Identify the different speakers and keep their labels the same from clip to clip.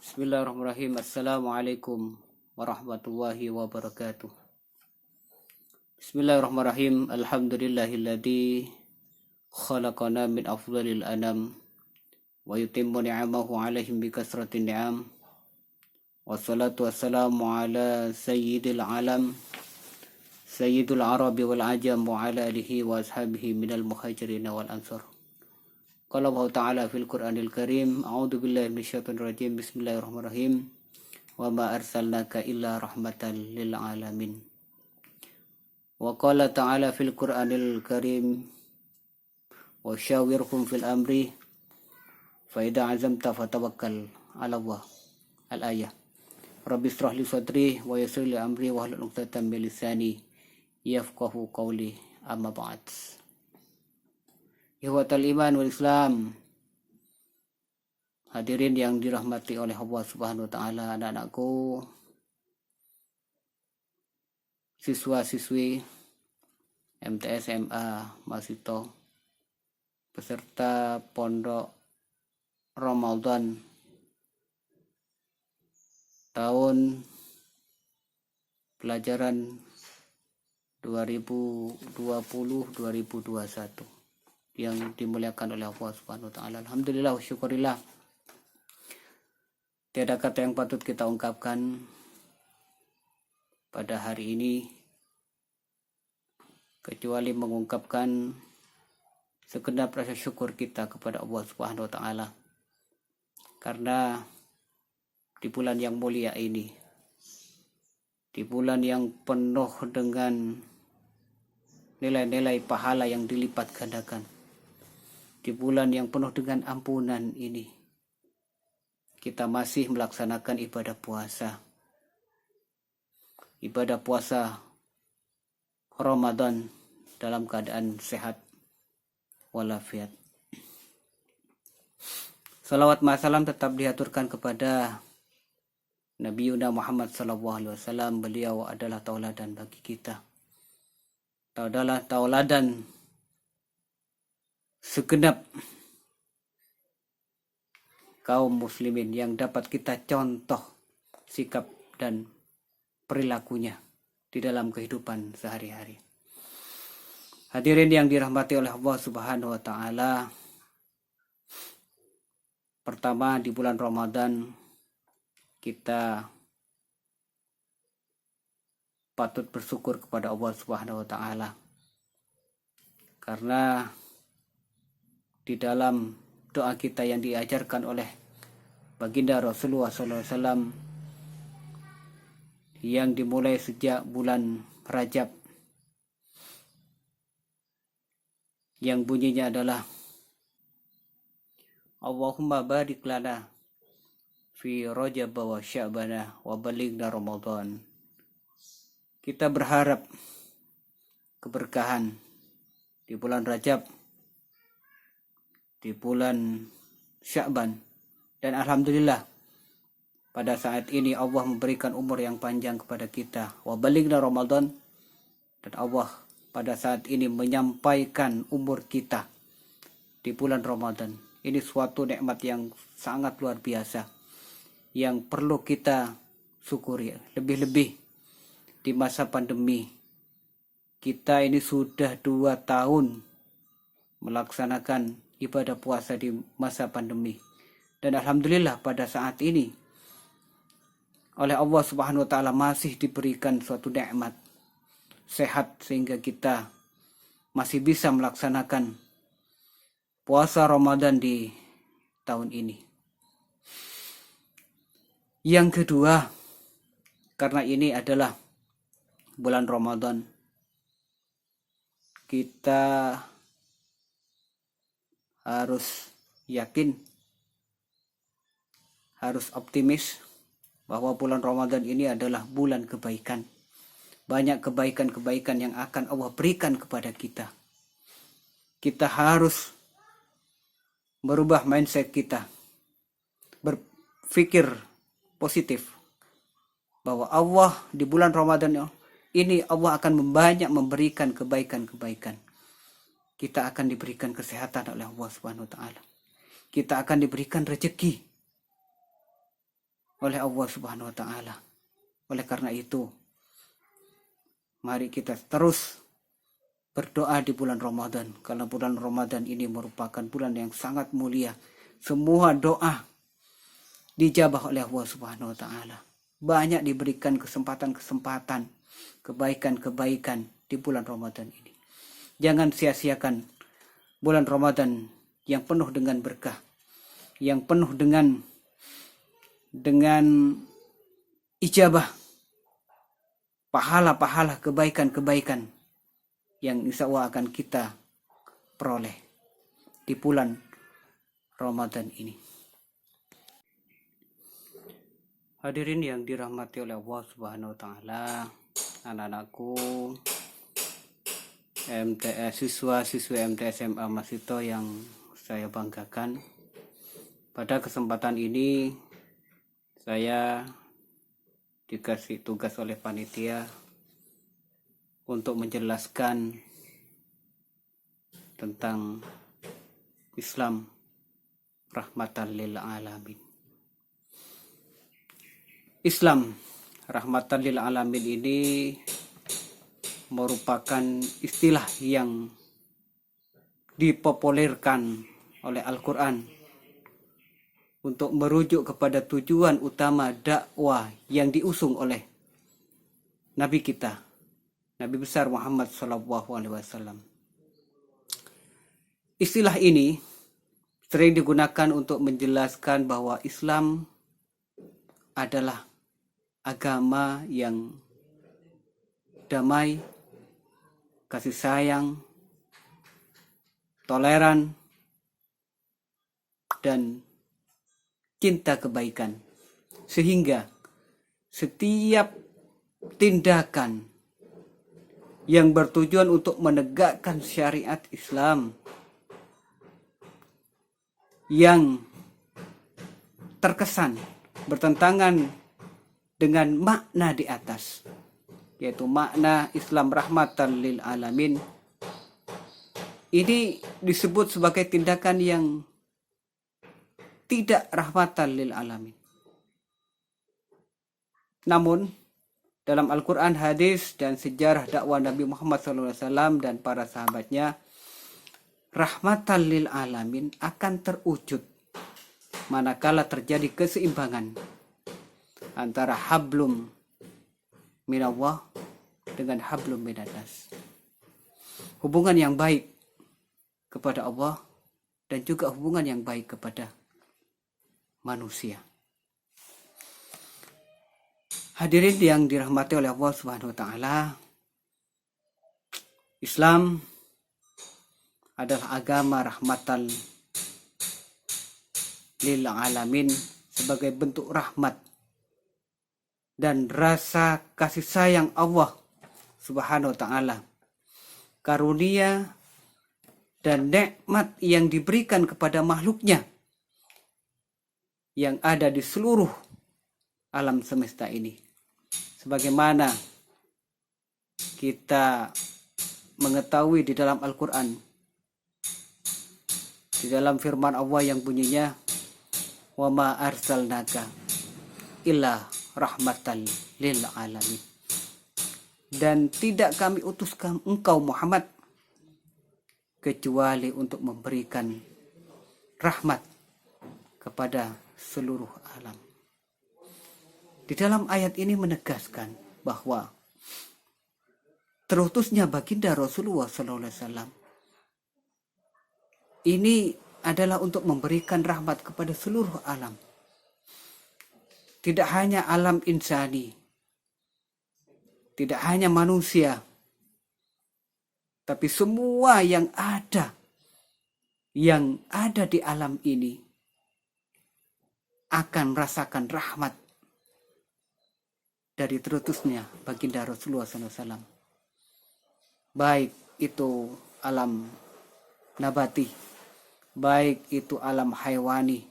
Speaker 1: Bismillahirrahmanirrahim. Assalamualaikum warahmatullahi wabarakatuh. Bismillahirrahmanirrahim. Alhamdulillahilladzi khalaqana min afdhalil anam wa yutimmu ni'amahu alaihim bi kasratin ni'am. Wassalatu wassalamu ala sayyidil alam sayyidul arabi wal ajam wa ala alihi wa ashabihi minal muhajirin wal ansar. Qala Allah Ta'ala fil Qur'anil Karim, a'udzu billahi minasyaitonir rajim. Bismillahirrahmanirrahim. Wa ma arsalnaka illa rahmatan lil alamin. Wa qala Ta'ala fil Qur'anil Karim, wa syawirhum fil amri fa idza azamta fatawakkal 'ala Allah. Al-ayah. Rabbi shrah li sadri wa yassir li amri wa hlul 'uqdatam min lisani yafqahu qawli. Amma ba'd. Ihwatal iman wal Islam, hadirin yang dirahmati oleh Allah Subhanahu wa taala, anak-anakku, siswa-siswi MTS MA Masito, peserta Pondok Ramadan tahun pelajaran 2020-2021 yang dimuliakan oleh Allah Subhanahu wa taala. Alhamdulillah wa syukurillah. Tiada kata yang patut kita ungkapkan pada hari ini kecuali mengungkapkan segenap rasa syukur kita kepada Allah Subhanahu wa taala. Karena di bulan yang mulia ini, di bulan yang penuh dengan nilai-nilai pahala yang dilipat gandakan, di bulan yang penuh dengan ampunan ini, kita masih melaksanakan ibadah puasa. Ibadah puasa Ramadan dalam keadaan sehat walafiat. Salawat masalam tetap diaturkan kepada Nabi Muhammad SAW. Beliau adalah tauladan bagi kita. Adalah tauladan segenap kaum muslimin yang dapat kita contoh sikap dan perilakunya di dalam kehidupan sehari-hari. Hadirin yang dirahmati oleh Allah Subhanahu wa taala, pertama di bulan Ramadan kita patut bersyukur kepada Allah Subhanahu wa taala, karena di dalam doa kita yang diajarkan oleh baginda Rasulullah SAW yang dimulai sejak bulan Rajab, yang bunyinya adalah Allahumma barik lana fi Rajab wa Sya'bana wa balighna Ramadan. Kita berharap keberkahan di bulan Rajab, di bulan Sya'ban, dan alhamdulillah pada saat ini Allah memberikan umur yang panjang kepada kita. Wa balighna Ramadan, dan Allah pada saat ini menyampaikan umur kita di bulan Ramadan. Ini suatu nikmat yang sangat luar biasa yang perlu kita syukuri, lebih-lebih di masa pandemi. Kita ini sudah 2 tahun melaksanakan ibadah puasa di masa pandemi, dan alhamdulillah pada saat ini oleh Allah Subhanahu wa taala masih diberikan suatu nikmat sehat sehingga kita masih bisa melaksanakan puasa Ramadan di tahun ini. Yang kedua, karena ini adalah bulan Ramadan, kita harus yakin, harus optimis bahwa bulan Ramadan ini adalah bulan kebaikan. Banyak kebaikan-kebaikan yang akan Allah berikan kepada kita. Kita harus merubah mindset kita, berpikir positif bahwa Allah di bulan Ramadan ini Allah akan banyak memberikan kebaikan-kebaikan. Kita akan diberikan kesehatan oleh Allah Subhanahu wa taala. Kita akan diberikan rezeki. oleh Allah Subhanahu wa taala. Oleh karena itu, mari kita terus berdoa di bulan Ramadan, karena bulan Ramadan ini merupakan bulan yang sangat mulia. Semua doa dijabah oleh Allah Subhanahu wa taala. Banyak diberikan kesempatan-kesempatan, kebaikan-kebaikan di bulan Ramadan ini. Jangan sia-siakan bulan Ramadan yang penuh dengan berkah, yang penuh dengan ijabah, pahala-pahala, kebaikan-kebaikan yang insya Allah akan kita peroleh di bulan Ramadan ini. Hadirin yang dirahmati oleh Allah Subhanahu wa taala, anak-anakku MTS, siswa-siswi MTS SMA Masito yang saya banggakan. Pada kesempatan ini saya dikasih tugas oleh panitia untuk menjelaskan tentang Islam rahmatan lil alamin. Islam rahmatan lil alamin ini merupakan istilah yang dipopulerkan oleh Al-Quran untuk merujuk kepada tujuan utama dakwah yang diusung oleh Nabi kita, Nabi besar Muhammad SAW. Istilah ini sering digunakan untuk menjelaskan bahwa Islam adalah agama yang damai, kasih sayang, toleran, dan cinta kebaikan. Sehingga setiap tindakan yang bertujuan untuk menegakkan syariat Islam yang terkesan bertentangan dengan makna di atas, yaitu makna Islam rahmatan lil alamin, ini disebut sebagai tindakan yang tidak rahmatan lil alamin. Namun dalam Al-Quran, hadis, dan sejarah dakwah Nabi Muhammad SAW dan para sahabatnya, rahmatan lil alamin akan terwujud manakala terjadi keseimbangan antara hablum minallah dengan hablum minanas. Hubungan yang baik kepada Allah dan juga hubungan yang baik kepada manusia. Hadirin yang dirahmati oleh Allah Subhanahu wa taala, Islam adalah agama rahmatan lil alamin sebagai bentuk rahmat dan rasa kasih sayang Allah Subhanahu wa taala, karunia dan nikmat yang diberikan kepada makhluknya yang ada di seluruh alam semesta ini. Sebagaimana kita mengetahui di dalam Al-Quran, di dalam firman Allah yang bunyinya, wa ma arsalnaka illa rahmatan lil alamin, dan tidak kami utuskan engkau Muhammad kecuali untuk memberikan rahmat kepada seluruh alam. Di dalam ayat ini menegaskan bahwa terutusnya baginda Rasulullah SAW ini adalah untuk memberikan rahmat kepada seluruh alam. Tidak hanya alam insani, tidak hanya manusia, tapi semua yang ada di alam ini akan merasakan rahmat dari terutusnya baginda Rasulullah SAW. Baik itu alam nabati, baik itu alam haiwani,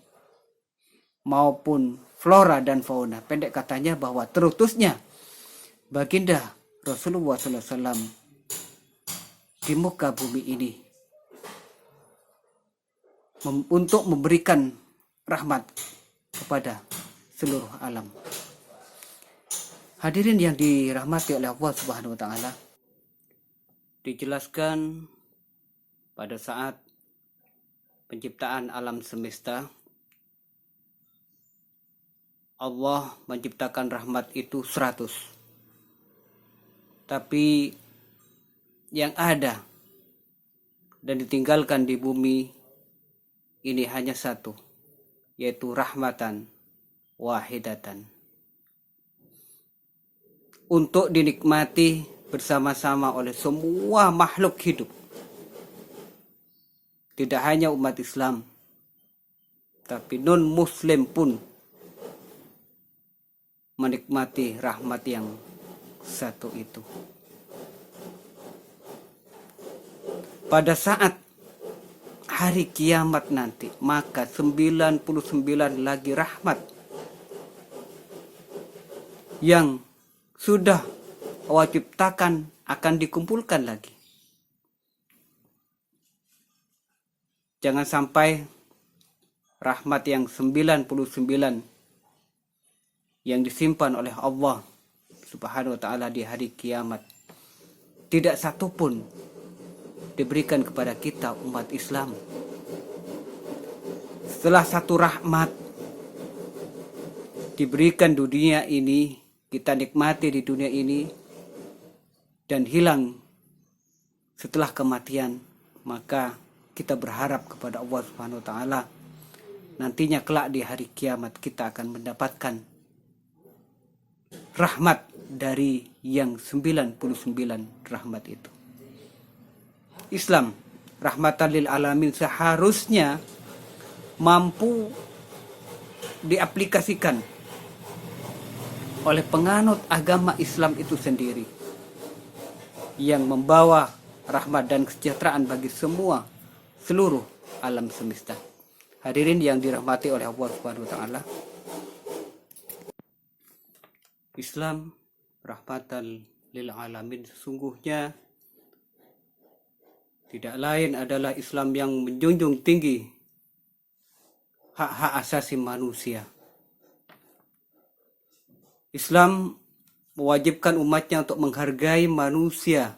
Speaker 1: maupun flora dan fauna. Pendek katanya bahwa terutusnya baginda Rasulullah SAW di muka bumi ini untuk memberikan rahmat kepada seluruh alam. Hadirin yang dirahmati oleh Allah Subhanahu wa taala, dijelaskan pada saat penciptaan alam semesta, Allah menciptakan rahmat itu 100. Tapi yang ada dan ditinggalkan di bumi ini hanya 1, yaitu rahmatan wahidatan. Untuk dinikmati bersama-sama oleh semua makhluk hidup. Tidak hanya umat Islam, tapi non-Muslim pun menikmati rahmat yang 1 itu. Pada saat hari kiamat nanti, maka 99 lagi rahmat yang sudah Allah ciptakan akan dikumpulkan lagi. Jangan sampai rahmat yang 99 yang disimpan oleh Allah Subhanahu wa taala di hari kiamat tidak satu pun diberikan kepada kita umat Islam. Setelah 1 rahmat diberikan dunia ini, kita nikmati di dunia ini dan hilang setelah kematian, maka kita berharap kepada Allah Subhanahu wa taala nantinya kelak di hari kiamat kita akan mendapatkan rahmat dari yang 99 rahmat itu. Islam rahmatan lil alamin seharusnya mampu diaplikasikan oleh penganut agama Islam itu sendiri, yang membawa rahmat dan kesejahteraan bagi seluruh alam semesta. Hadirin yang dirahmati oleh Allah Subhanahu wa taala, Islam rahmatan lil alamin sesungguhnya tidak lain adalah Islam yang menjunjung tinggi hak-hak asasi manusia. Islam mewajibkan umatnya untuk menghargai manusia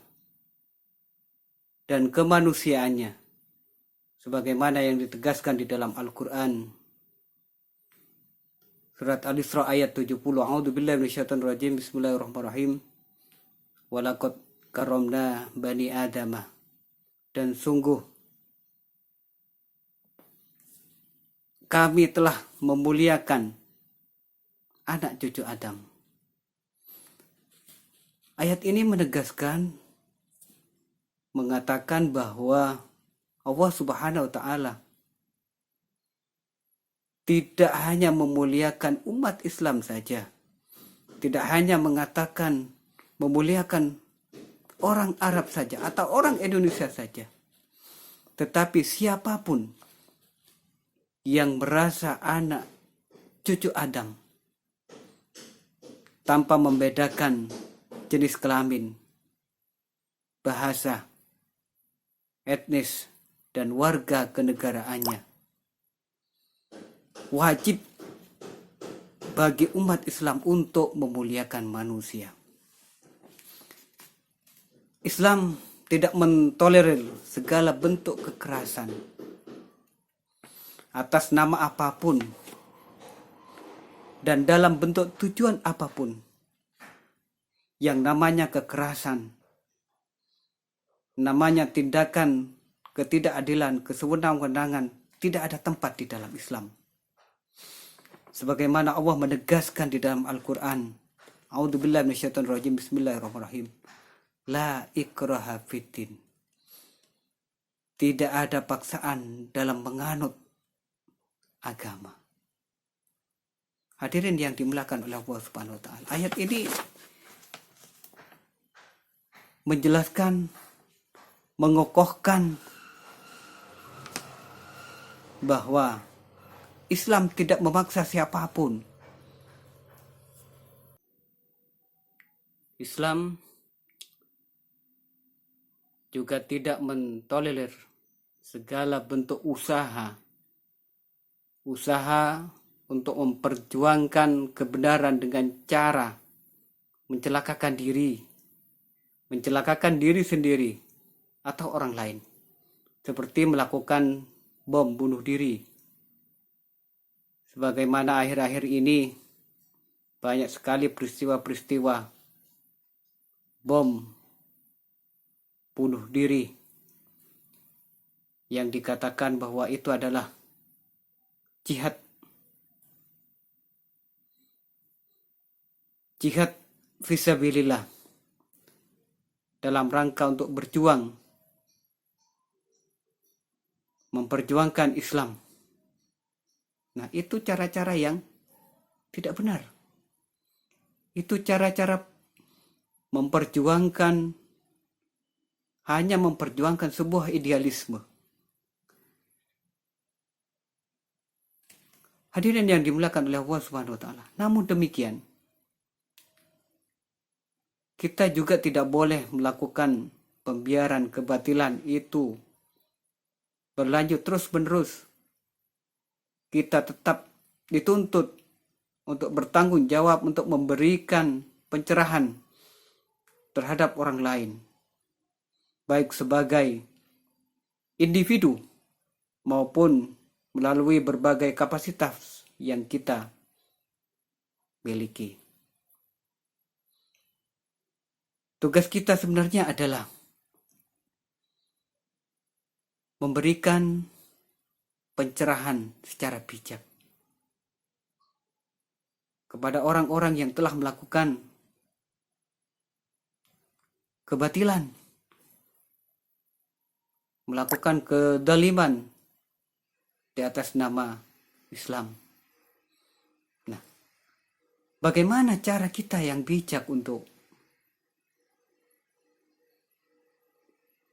Speaker 1: dan kemanusiaannya, sebagaimana yang ditegaskan di dalam Al-Quran. Surat Al-Isra ayat 70. A'udzubillahi minasyaitonir rajim. Bismillahirrahmanirrahim. Walaqad karramna bani Adamah. Dan sungguh kami telah memuliakan anak cucu Adam. Ayat ini menegaskan, mengatakan bahwa Allah Subhanahu wa taala tidak hanya memuliakan umat Islam saja, tidak hanya mengatakan memuliakan orang Arab saja atau orang Indonesia saja, tetapi siapapun yang merasa anak cucu Adam tanpa membedakan jenis kelamin, bahasa, etnis, dan warga kenegaraannya, wajib bagi umat Islam untuk memuliakan manusia. Islam tidak mentolerir segala bentuk kekerasan atas nama apapun dan dalam bentuk tujuan apapun. Yang namanya kekerasan, namanya tindakan ketidakadilan, kesewenang-wenangan, tidak ada tempat di dalam Islam. Sebagaimana Allah menegaskan di dalam Al-Quran, A'udzubillahi minasyaitonir rajim. Bismillahirrahmanirrahim. La ikraha fiddin. Tidak ada paksaan dalam menganut agama. Hadirin yang dimuliakan oleh Allah Subhanahu wa taala. Ayat ini menjelaskan, mengokohkan bahwa Islam tidak memaksa siapapun. Islam juga tidak mentolerir segala bentuk usaha untuk memperjuangkan kebenaran dengan cara mencelakakan diri sendiri atau orang lain, seperti melakukan bom bunuh diri. Sebagaimana akhir-akhir ini banyak sekali peristiwa-peristiwa bom bunuh diri yang dikatakan bahwa itu adalah jihad fisabilillah, dalam rangka untuk berjuang memperjuangkan Islam. Nah, itu cara-cara yang tidak benar. Itu cara-cara hanya memperjuangkan sebuah idealisme. Hadirin yang dimuliakan oleh Allah Subhanahu wa taala. Namun demikian, kita juga tidak boleh melakukan pembiaran kebatilan itu berlanjut terus-menerus. Kita tetap dituntut untuk bertanggung jawab, untuk memberikan pencerahan terhadap orang lain, baik sebagai individu maupun melalui berbagai kapasitas yang kita miliki. Tugas kita sebenarnya adalah memberikan pencerahan secara bijak kepada orang-orang yang telah melakukan kebatilan, melakukan kedaliman di atas nama Islam. Nah, bagaimana cara kita yang bijak untuk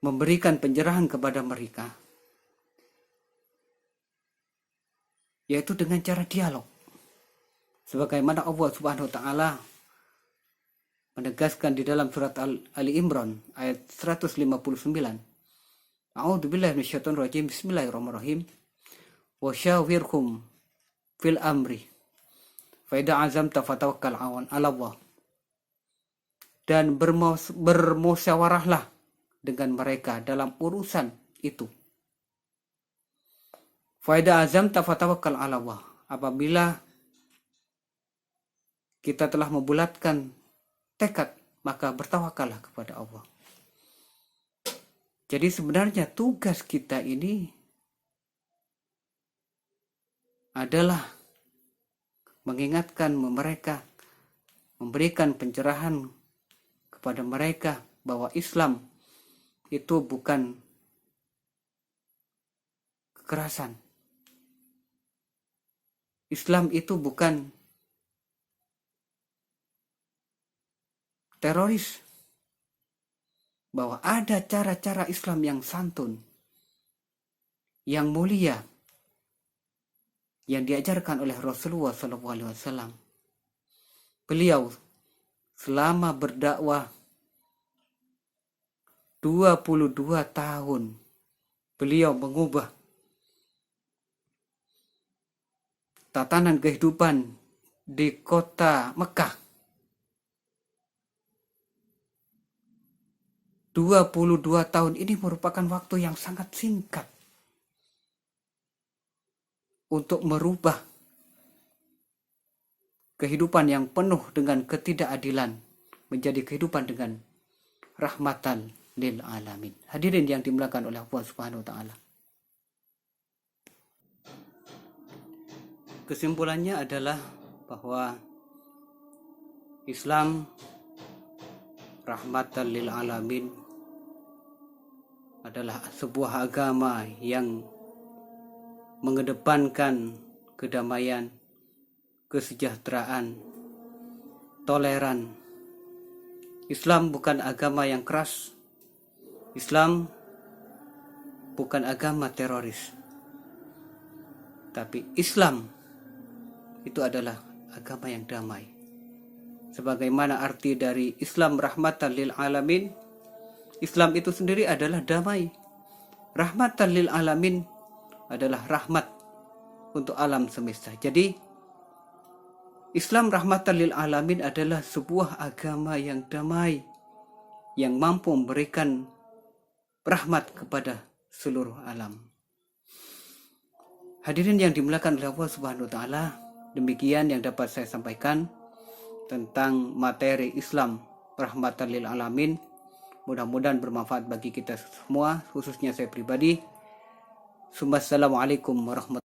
Speaker 1: memberikan pencerahan kepada mereka? Yaitu dengan cara dialog. Sebagaimana Allah Subhanahu wa taala menegaskan di dalam surat Ali Imran ayat 159. A'udzubillahi minasyaitonir rajim. Bismillahirrahmanirrahim. Wa syawirhum fil amri fa idza azamta fatawakkal 'ala Allah. Dan bermusyawarahlah dengan mereka dalam urusan itu. Fa idza azamta fatawakkal 'ala Allah. Apabila kita telah membulatkan tekad, maka bertawakallah kepada Allah. Jadi sebenarnya tugas kita ini adalah mengingatkan mereka, memberikan pencerahan kepada mereka bahwa Islam itu bukan kekerasan. Islam itu bukan teroris. Bahwa ada cara-cara Islam yang santun, yang mulia, yang diajarkan oleh Rasulullah SAW. Beliau selama berdakwah 22 tahun, beliau mengubah tatanan kehidupan di kota Mekah. 22 tahun ini merupakan waktu yang sangat singkat untuk merubah kehidupan yang penuh dengan ketidakadilan menjadi kehidupan dengan rahmatan lil alamin. Hadirin yang dimuliakan oleh Allah Subhanahu wa taala. Kesimpulannya adalah bahwa Islam rahmatan lil alamin adalah sebuah agama yang mengedepankan kedamaian, kesejahteraan, toleran. Islam bukan agama yang keras. Islam bukan agama teroris. Tapi Islam itu adalah agama yang damai. Sebagaimana arti dari Islam rahmatan lil alamin, Islam itu sendiri adalah damai. Rahmatan lil alamin adalah rahmat untuk alam semesta. Jadi Islam rahmatan lil alamin adalah sebuah agama yang damai, yang mampu memberikan rahmat kepada seluruh alam. Hadirin yang dimuliakan oleh Allah Subhanahu wa taala, demikian yang dapat saya sampaikan tentang materi Islam rahmatan lil alamin. Mudah-mudahan bermanfaat bagi kita semua, khususnya saya pribadi. Assalamualaikum warahmatullahi wabarakatuh.